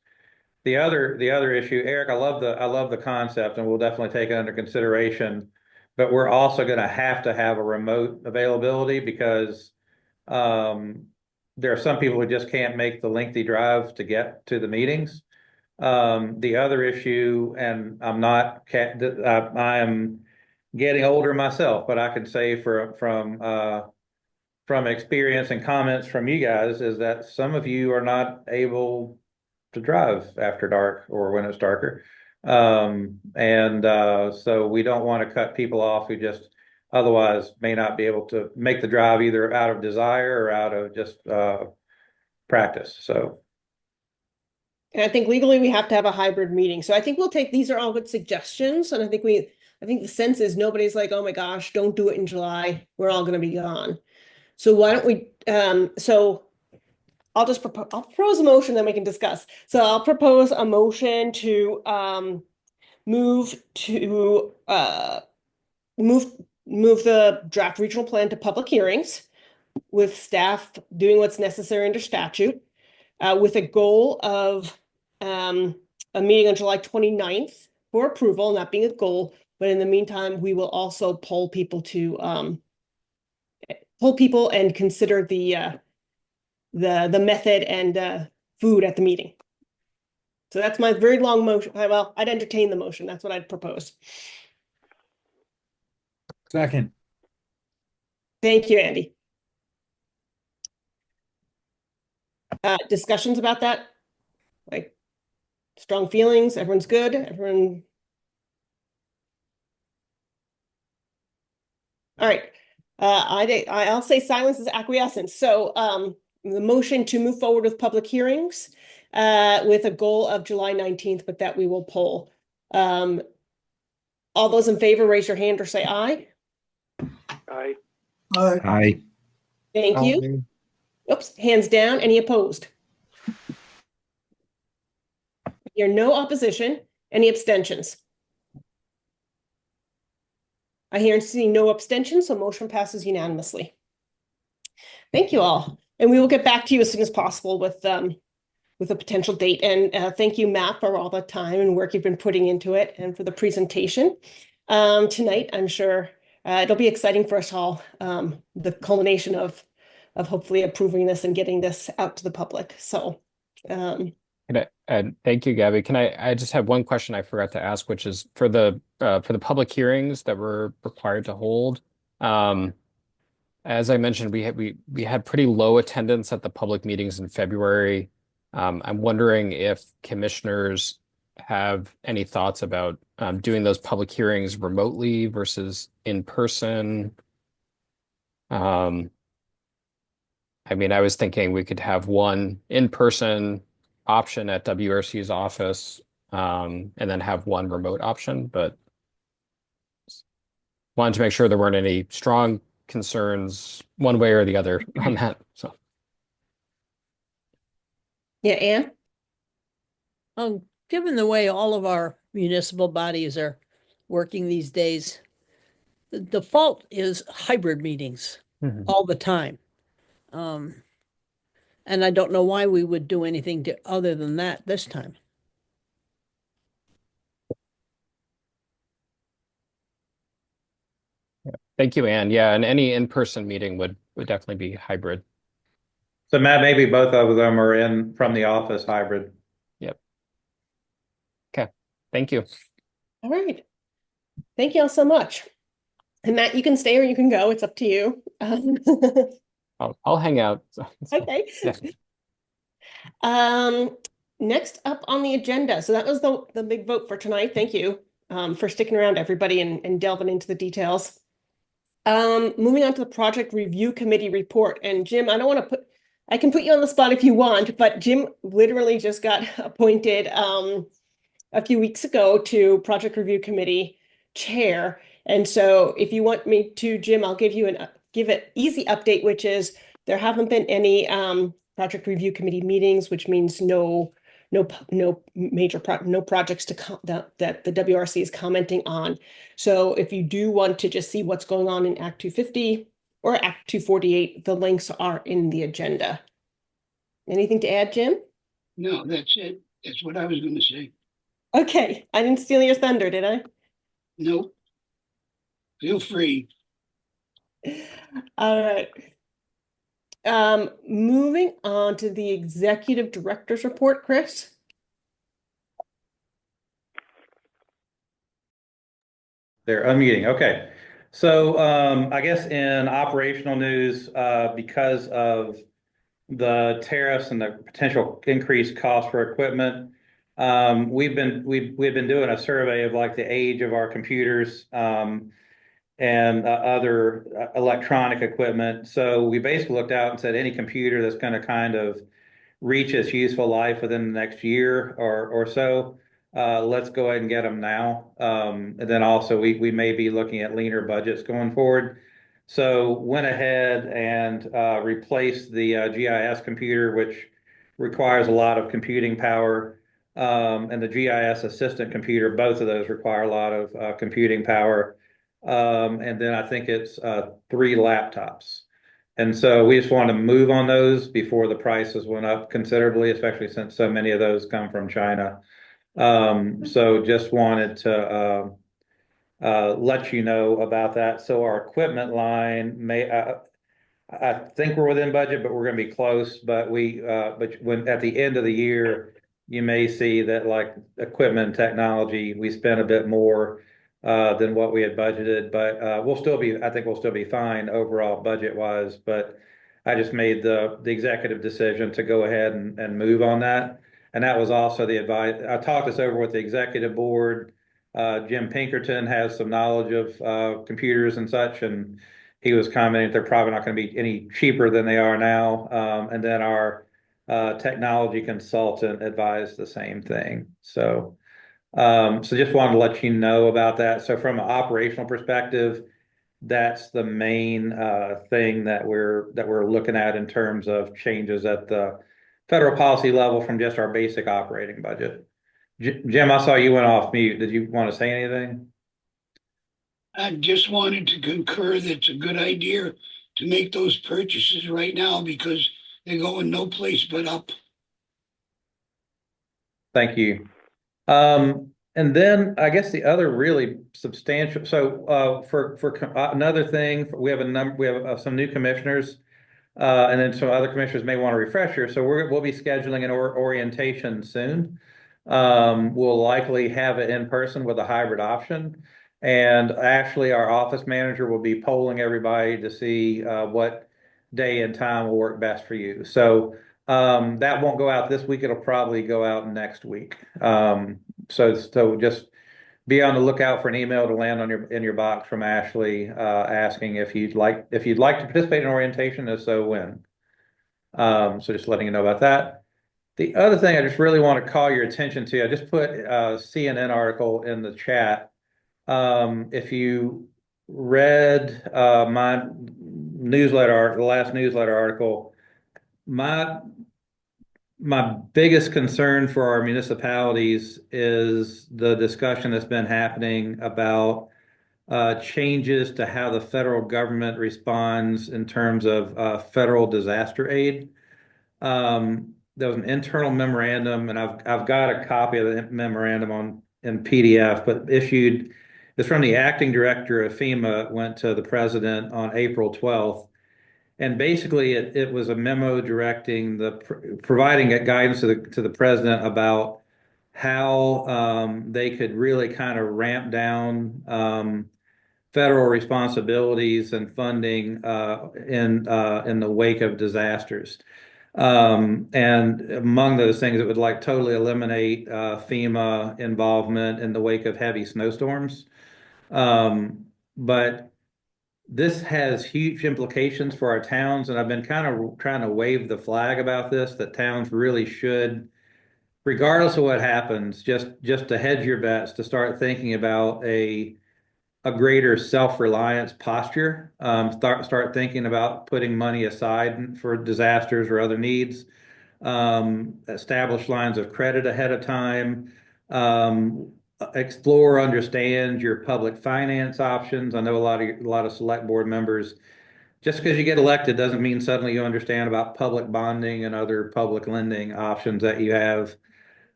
The other issue, Eric, I love the concept, and we'll definitely take it under consideration. But we're also going to have a remote availability because there are some people who just can't make the lengthy drive to get to the meetings. The other issue, and I am getting older myself, but I can say from experience and comments from you guys is that some of you are not able to drive after dark or when it's darker. So we don't want to cut people off who just otherwise may not be able to make the drive either out of desire or out of just practice. So. And I think legally we have to have a hybrid meeting. So I think these are all good suggestions. And I think the sense is nobody's like, oh my gosh, don't do it in July. We're all going to be gone. So why don't we, I'll propose a motion, then we can discuss. So I'll propose a motion to move the draft regional plan to public hearings with staff doing what's necessary under statute, with a goal of a meeting on July 29th for approval, not being a goal, but in the meantime, we will also poll people and consider the method and food at the meeting. So that's my very long motion. Well, I'd entertain the motion. That's what I'd propose. Second. Thank you, Andy. Discussions about that? Like strong feelings? Everyone's good? Everyone? All right. I'll say silence is acquiescence. So the motion to move forward with public hearings with a goal of July 19th, but that we will poll. All those in favor, raise your hand or say aye. Aye. Aye. Thank you. Oops, hands down. Any opposed? Here, no opposition. Any abstentions? I hear and see no abstentions, so motion passes unanimously. Thank you all. And we will get back to you as soon as possible with a potential date. And thank you, Matt, for all the time and work you've been putting into it and for the presentation tonight. I'm sure it'll be exciting for us all, the culmination of hopefully approving this and getting this out to the public. So And thank you, Gabby. I just have one question I forgot to ask, which is for the public hearings that we're required to hold. As I mentioned, we had pretty low attendance at the public meetings in February. I'm wondering if commissioners have any thoughts about doing those public hearings remotely versus in person. I mean, I was thinking we could have one in-person option at WRC's office, and then have one remote option, but wanted to make sure there weren't any strong concerns one way or the other on that. So, Yeah, Anne? Given the way all of our municipal bodies are working these days, the default is hybrid meetings all the time. And I don't know why we would do anything other than that this time. thank you, Anne. Yeah, and any in-person meeting would definitely be hybrid. So Matt, maybe both of them are in from the office hybrid. Yep. Okay. Thank you. All right. Thank you all so much. And Matt, you can stay or you can go. It's up to you. I'll hang out. Okay. Yeah. Next up on the agenda. So that was the big vote for tonight. Thank you for sticking around, everybody, and delving into the details. Moving on to the project review committee report. And Jim, I can put you on the spot if you want, but Jim literally just got appointed a few weeks ago to project review committee chair. And so if you want me to, Jim, I'll give an easy update, which is there haven't been any project review committee meetings, which means no major projects that the WRC is commenting on. So if you do want to just see what's going on in Act 250 or Act 248, the links are in the agenda. Anything to add, Jim? No, that's it. That's what I was going to say. Okay, I didn't steal your thunder, did I? Nope. Feel free. All right. Moving on to the executive director's report, Chris. They're unmuting. Okay. So I guess in operational news, because of the tariffs and the potential increased cost for equipment, we've been doing a survey of like the age of our computers and other electronic equipment. So we basically looked out and said any computer that's going to kind of reach its useful life within the next year or so, let's go ahead and get them now. And then also we may be looking at leaner budgets going forward. So went ahead and replaced the GIS computer, which requires a lot of computing power, and the GIS assistant computer. Both of those require a lot of computing power. And then I think it's 3 laptops. And so we just want to move on those before the prices went up considerably, especially since so many of those come from China. So just wanted to let you know about that. So our equipment line I think we're within budget, but we're going to be close. But when at the end of the year, you may see that like equipment and technology, we spent a bit more than what we had budgeted, but I think we'll still be fine overall budget wise. But I just made the executive decision to go ahead and move on that. And that was also the advice. I talked this over with the executive board. Jim Pinkerton has some knowledge of computers and such, and he was commenting they're probably not going to be any cheaper than they are now. And then our technology consultant advised the same thing. So just wanted to let you know about that. So from an operational perspective, that's the main thing that we're looking at in terms of changes at the federal policy level from just our basic operating budget. Jim, I saw you went off mute. Did you want to say anything? I just wanted to concur that it's a good idea to make those purchases right now because they're going no place but up. Thank you. And then I guess the other really substantial. So for another thing, we have some new commissioners, and then some other commissioners may want a refresher. So we'll be scheduling an orientation soon. We'll likely have it in person with a hybrid option. And actually, our office manager will be polling everybody to see what day and time will work best for you. So that won't go out this week. It'll probably go out next week. so just be on the lookout for an email to land on in your box from Ashley, asking if you'd like to participate in orientation, if so, when. So just letting you know about that. The other thing I just really want to call your attention to, I just put a CNN article in the chat. If you read my newsletter, the last newsletter article, my biggest concern for our municipalities is the discussion that's been happening about changes to how the federal government responds in terms of federal disaster aid. There was an internal memorandum, and I've got a copy of the memorandum in PDF, but it's from the acting director of FEMA, went to the president on April 12th. And basically, it was a memo directing providing guidance to the president about how they could really kind of ramp down federal responsibilities and funding in the wake of disasters. And among those things, it would like totally eliminate FEMA involvement in the wake of heavy snowstorms. But this has huge implications for our towns, and I've been kind of trying to wave the flag about this, that towns really should, regardless of what happens, just to hedge your bets, to start thinking about a greater self-reliance posture. Start thinking about putting money aside for disasters or other needs. Establish lines of credit ahead of time. Explore, understand your public finance options. I know a lot of select board members, just because you get elected doesn't mean suddenly you understand about public bonding and other public lending options that you have.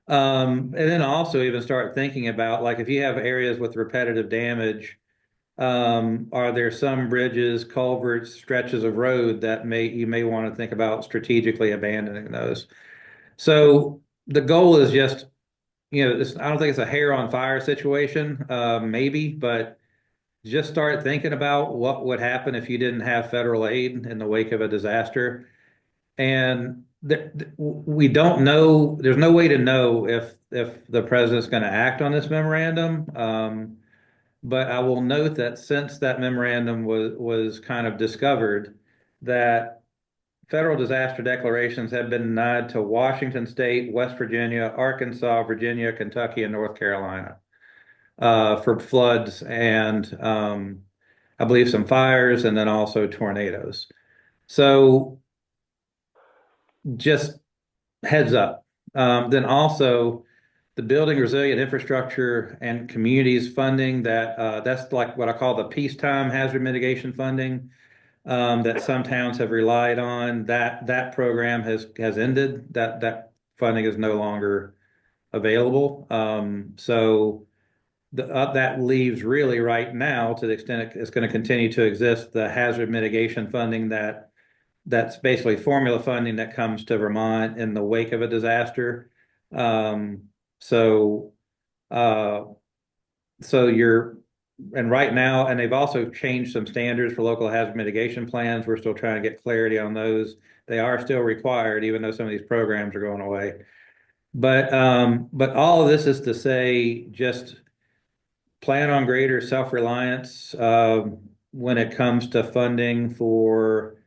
And then also even start thinking about, like, if you have areas with repetitive damage, are there some bridges, culverts, stretches of road that you may want to think about strategically abandoning those. So the goal is just, I don't think it's a hair on fire situation, maybe, but just start thinking about what would happen if you didn't have federal aid in the wake of a disaster. And we don't know, there's no way to know if the president's going to act on this memorandum. But I will note that since that memorandum was kind of discovered, that federal disaster declarations have been denied to Washington State, West Virginia, Arkansas, Virginia, Kentucky, and North Carolina for floods and I believe some fires and then also tornadoes. So just heads up. Then also the Building Resilient Infrastructure and Communities funding, that's like what I call the peacetime hazard mitigation funding. That some towns have relied on. That program has ended. That funding is no longer available. So that leaves really right now, to the extent it's going to continue to exist, the hazard mitigation funding that's basically formula funding that comes to Vermont in the wake of a disaster. And right now, and they've also changed some standards for local hazard mitigation plans. We're still trying to get clarity on those. They are still required, even though some of these programs are going away. But all of this is to say, just plan on greater self-reliance when it comes to funding for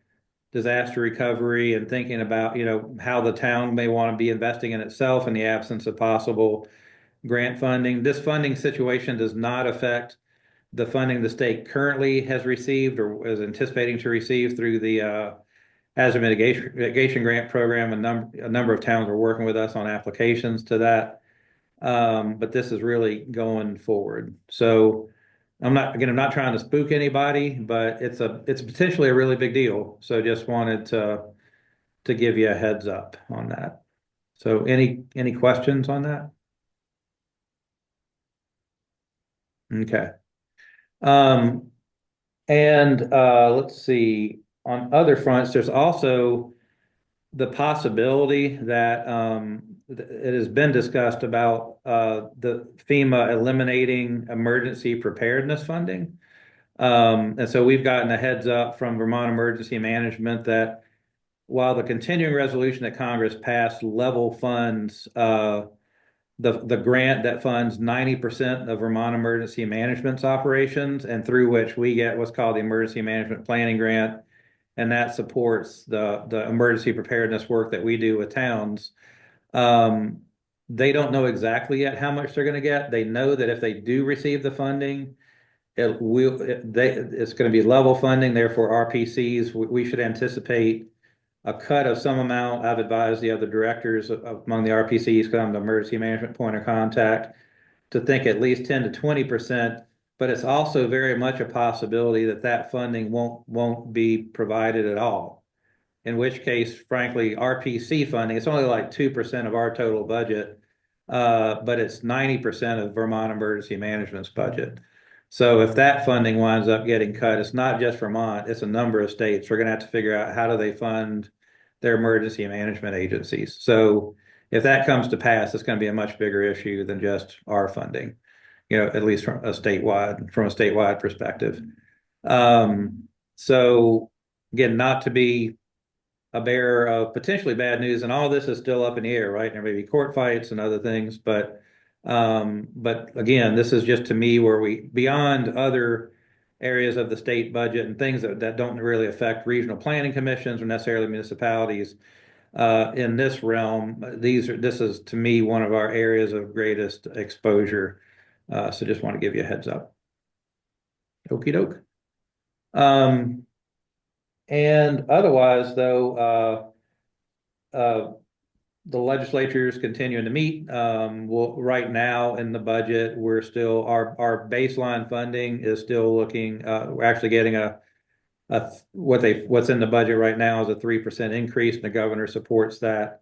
disaster recovery, and thinking about, how the town may want to be investing in itself in the absence of possible grant funding. This funding situation does not affect the funding the state currently has received or is anticipating to receive through the hazard mitigation grant program. A number of towns are working with us on applications to that, but this is really going forward. So I'm not trying to spook anybody, but it's potentially a really big deal. So just wanted to give you a heads up on that. So any questions on that? Okay. Let's see, on other fronts, there's also the possibility that it has been discussed about the FEMA eliminating emergency preparedness funding. And so we've gotten a heads up from Vermont Emergency Management that while the continuing resolution that Congress passed level funds the grant that funds 90% of Vermont Emergency Management's operations, and through which we get what's called the Emergency Management Planning Grant, and that supports the emergency preparedness work that we do with towns. They don't know exactly yet how much they're going to get. They know that if they do receive the funding, it's going to be level funding. Therefore, RPCs, we should anticipate a cut of some amount. I've advised the other directors among the RPCs, because I'm the emergency management point of contact, to think at least 10 to 20%. But it's also very much a possibility that that funding won't be provided at all. In which case, frankly, RPC funding, it's only like 2% of our total budget, but it's 90% of Vermont Emergency Management's budget. So if that funding winds up getting cut, it's not just Vermont, it's a number of states. We're going to have to figure out how do they fund their emergency management agencies. So if that comes to pass, it's going to be a much bigger issue than just our funding, at least from a statewide perspective. So again, not to be a bearer of potentially bad news, and all this is still up in the air, right? There may be court fights and other things, but again, this is just, to me, where we, beyond other areas of the state budget and things that don't really affect regional planning commissions or necessarily municipalities, in this realm, this is, to me, one of our areas of greatest exposure. So just want to give you a heads up. Okie doke. And otherwise, though, the legislature is continuing to meet. Right now in the budget, we're still, our baseline funding is still looking, we're actually getting what's in the budget right now is a 3% increase, and the governor supports that.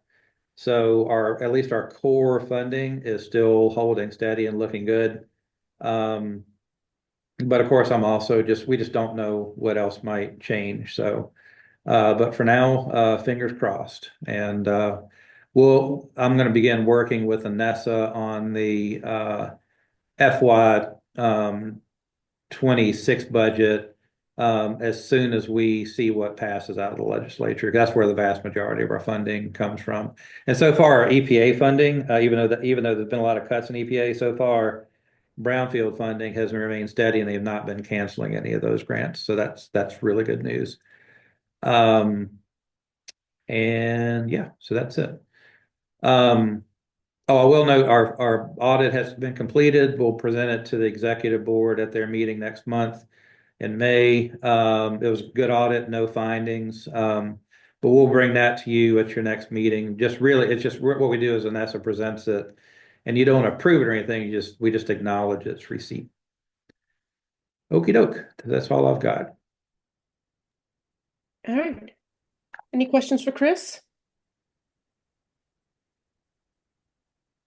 So at least our core funding is still holding steady and looking good. But of course, we just don't know what else might change. So, but for now, fingers crossed. And I'm going to begin working with Anessa on the FY 26 budget as soon as we see what passes out of the legislature. That's where the vast majority of our funding comes from. And so far, our EPA funding, even though there's been a lot of cuts in EPA so far, brownfield funding has remained steady, and they have not been canceling any of those grants. So that's really good news. And yeah, so that's it. I will note our audit has been completed. We'll present it to the executive board at their meeting next month in May. It was a good audit, no findings. But we'll bring that to you at your next meeting. It's just what we do is Anessa presents it, and you don't approve it or anything. We just acknowledge its receipt. Okie doke. That's all I've got. All right. Any questions for Chris?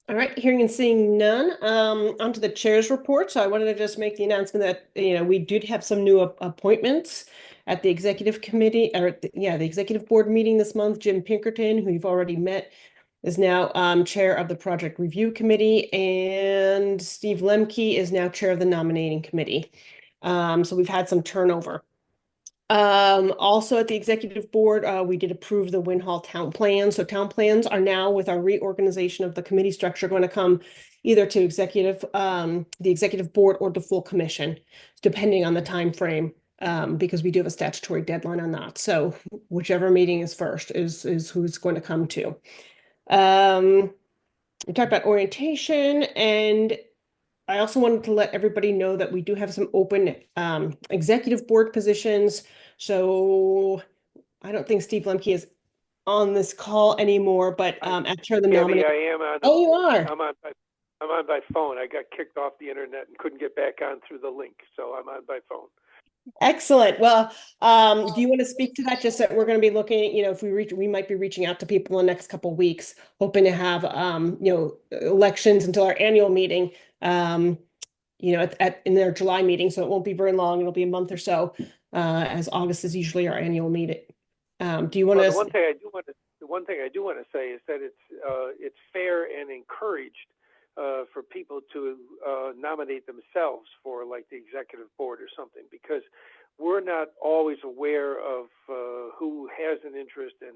All right, hearing and seeing none. Onto the chair's report. So I wanted to just make the announcement that we did have some new appointments at the executive committee, the executive board meeting this month. Jim Pinkerton, who you've already met, is now chair of the project review committee, and Steve Lemke is now chair of the nominating committee. So we've had some turnover. Also at the executive board, we did approve the Winhall town plan. So town plans are now, with our reorganization of the committee structure, going to come either to the executive board or the full commission, depending on the time frame, because we do have a statutory deadline on that. So whichever meeting is first is who it's going to come to. We talked about orientation, and I also wanted to let everybody know that we do have some open executive board positions. So I don't think Steve Lemke is on this call anymore, but after the nomination. I am on. Oh, you are. I'm on by phone. I got kicked off the internet and couldn't get back on through the link, so I'm on by phone. Excellent. Well, do you want to speak to that? Just that we're going to be looking, if we might be reaching out to people in the next couple of weeks, hoping to have, elections until our annual meeting, in their July meeting. So it won't be very long. It'll be a month or so, as August is usually our annual meeting. Do you want to? The one thing I do want to say is that it's fair and encouraged for people to nominate themselves for like the executive board or something, because we're not always aware of who has an interest and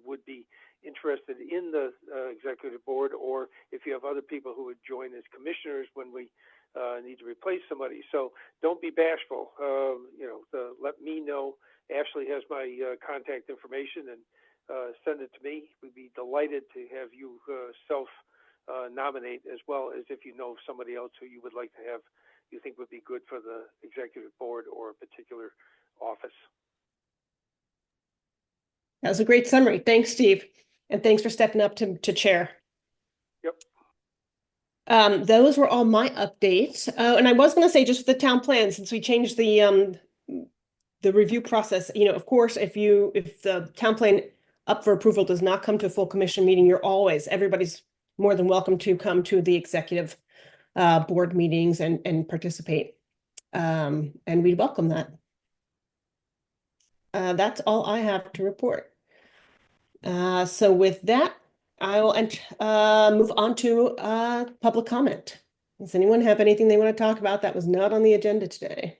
would be interested in the executive board, or if you have other people who would join as commissioners when we need to replace somebody. So don't be bashful. Let me know. Ashley has my contact information, and send it to me. We'd be delighted to have you self-nominate, as well as if you know somebody else who you would like to have, you think would be good for the executive board or a particular office. That was a great summary. Thanks, Steve. And thanks for stepping up to chair. Yep. Those were all my updates. And I was going to say, just for the town plan, since we changed the review process, of course, if the town plan up for approval does not come to a full commission meeting, everybody's more than welcome to come to the executive board meetings and participate. And we'd welcome that. That's all I have to report. So with that, I will move on to public comment. Does anyone have anything they want to talk about that was not on the agenda today?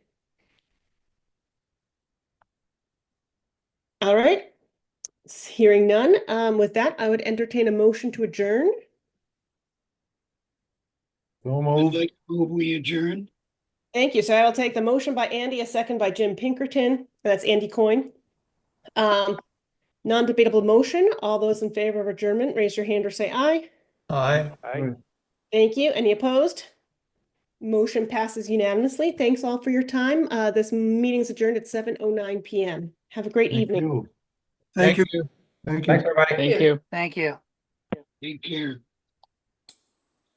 All right. Hearing none. With that, I would entertain a motion to adjourn. I'd like to move we adjourn. Thank you. So I will take the motion by Andy, a second by Jim Pinkerton. That's Andy Coyne. Non-debatable motion. All those in favor of adjournment, raise your hand or say aye. Aye. Aye. Thank you. Any opposed? Motion passes unanimously. Thanks all for your time. This meeting's adjourned at 7:09 p.m. Have a great evening. Thank you. Thanks, everybody. Thank you. Thank you. Take care.